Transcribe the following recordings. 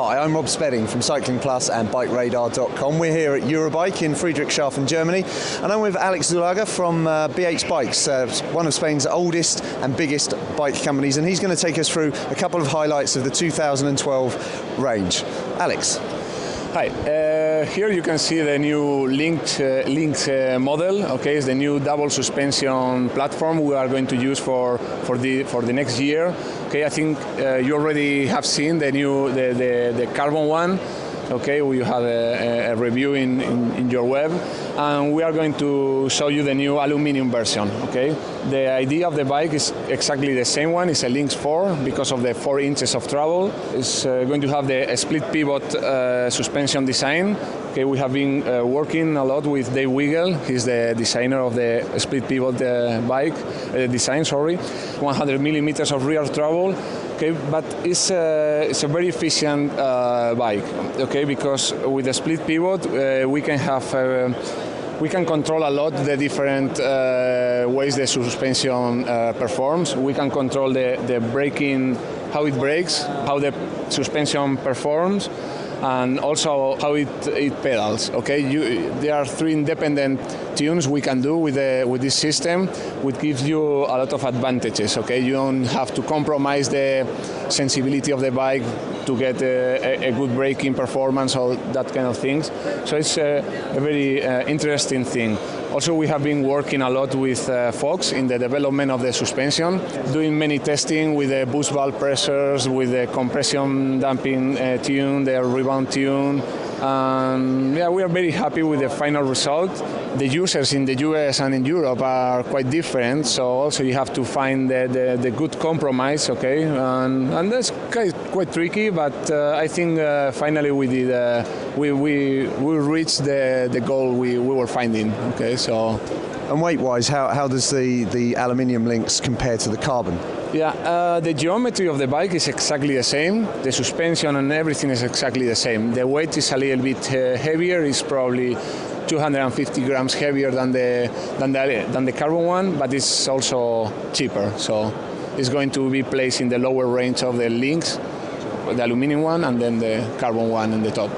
Hi, I'm Rob Spedding from Cycling Plus and BikeRadar.com. We're here at Eurobike in Friedrichshafen, Germany, and I'm with Alex Zulaga from BH Bikes, one of Spain's oldest and biggest bike companies, and he's going to take us through a couple of highlights of the 2012 range. Alex. Hi, here you can see the new linked model. Okay, it's the new double suspension platform we are going to use for the next year. Okay, I think you already have seen the new the carbon one. Okay, we have a review in your web, and we are going to show you the new aluminum version. Okay, the idea of the bike is exactly the same one. It's a Lynx 4 because of the 4 inches of travel. It's going to have the split pivot suspension design. Okay, we have been working a lot with Dave Wiggle. He's the designer of the split pivot bike design. 100 millimeters of rear travel. Okay, but it's a very efficient bike. Okay, because with the split pivot we can control a lot the different ways the suspension performs. We can control the braking, how it brakes, how the suspension performs, and also how it pedals. Okay, there are 3 independent tunes we can do with this system, which gives you a lot of advantages. Okay, you don't have to compromise the sensibility of the bike to get a good braking performance or that kind of things. So it's a very interesting thing. Also, we have been working a lot with Fox in the development of the suspension, doing many testing with the boost valve pressures, with the compression damping tune, the rebound tune. Yeah, we are very happy with the final result. The users in the US and in Europe are quite different, so also you have to find the good compromise, okay? And that's quite tricky, but I think finally we did. We reached the goal we were finding. Okay, so. And weight-wise, how does the aluminium Lynx compare to the carbon? Yeah, the geometry of the bike is exactly the same. The suspension and everything is exactly the same. The weight is a little bit heavier. It's probably 250 grams heavier than the carbon one, but it's also cheaper. So it's going to be placed in the lower range of the Lynx, the aluminum one, and then the carbon one in the top.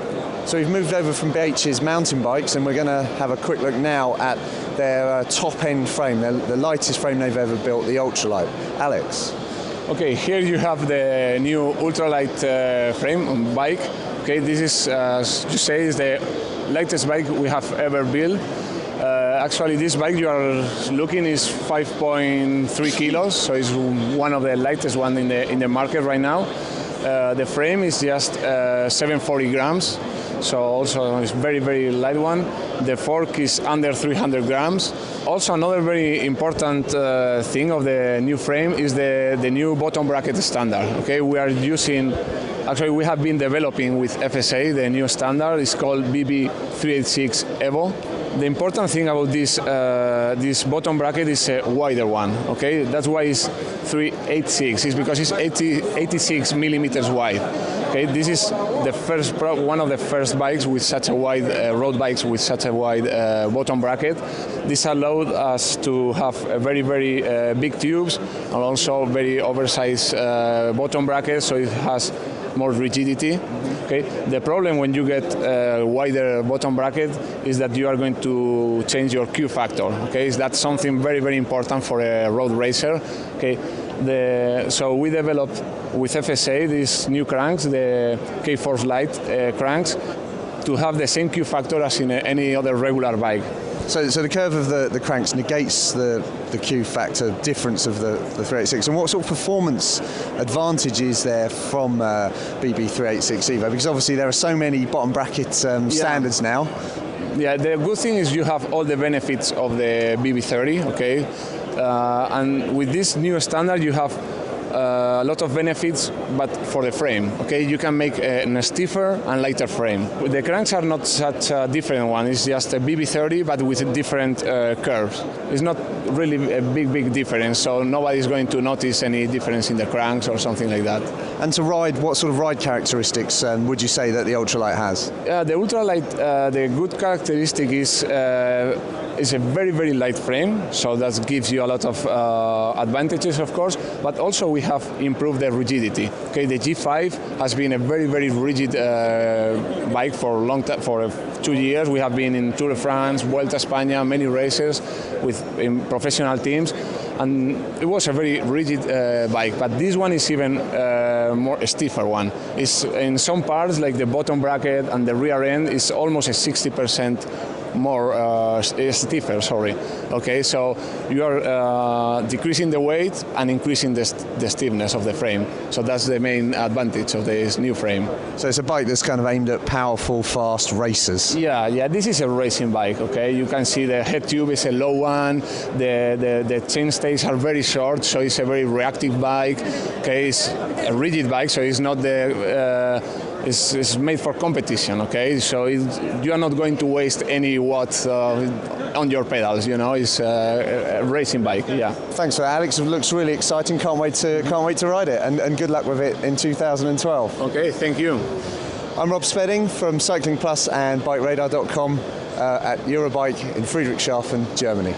So we've moved over from BH's mountain bikes, and we're going to have a quick look now at their top-end frame, the lightest frame they've ever built, the ultralight. Alex. Okay, here you have the new ultralight frame on bike. Okay, this is, as you say, is the lightest bike we have ever built. Actually, this bike you are looking is 5.3 kilos, so it's one of the lightest ones in the market right now. The frame is just 740 grams. So also it's very, very light one. The fork is under 300 grams. Also another very important thing of the new frame is the new bottom bracket standard. Okay, we are using, actually we have been developing with FSA, the new standard. It's called BB386 Evo. The important thing about this bottom bracket is a wider one. Okay, that's why it's 386. It's because it's 86 millimeters wide. Okay, this is one of the first bikes with such a wide road bikes with such a wide bottom bracket. This allowed us to have very, very big tubes and also very oversized bottom bracket, so it has more rigidity. Okay. The problem when you get a wider bottom bracket is that you are going to change your Q factor. Okay, that's something very, very important for a road racer. Okay. So we developed with FSA these new cranks, the K-Force Lite cranks, to have the same Q factor as in any other regular bike. So the curve of the cranks negates the Q factor difference of the 386. And what sort of performance advantage is there from BB386 Evo? Because obviously there are so many bottom bracket standards now. Yeah, the good thing is you have all the benefits of the BB30, okay? And with this new standard you have a lot of benefits, but for the frame. Okay, you can make a stiffer and lighter frame. The cranks are not such a different one. It's just a BB30, but with different curves. It's not really a big difference, so nobody's going to notice any difference in the cranks or something like that. And to ride, what sort of ride characteristics would you say that the ultralight has? The ultralight, the good characteristic is a very, very light frame, so that gives you a lot of advantages, of course, but also we have improved the rigidity. Okay, the G5 has been a very, very rigid bike for a long time, for 2 years. We have been in Tour de France, Vuelta a España, many races with professional teams, and it was a very rigid bike, but this one is even more stiffer one. It's in some parts, like the bottom bracket and the rear end, is almost a 60% more stiffer, sorry. Okay, so you are decreasing the weight and increasing the stiffness of the frame. So that's the main advantage of this new frame. So it's a bike that's kind of aimed at powerful, fast racers. Yeah, this is a racing bike, okay? You can see the head tube is a low one, the chainstays are very short, so it's a very reactive bike. Okay, it's a rigid bike, so it's not it's made for competition, okay? So you are not going to waste any watts on your pedals, you know. It's a racing bike, yeah. Thanks for that, Alex. It looks really exciting. Can't wait to ride it, and good luck with it in 2012. Okay, thank you. I'm Rob Spedding from Cycling Plus and BikeRadar.com at Eurobike in Friedrichshafen, Germany.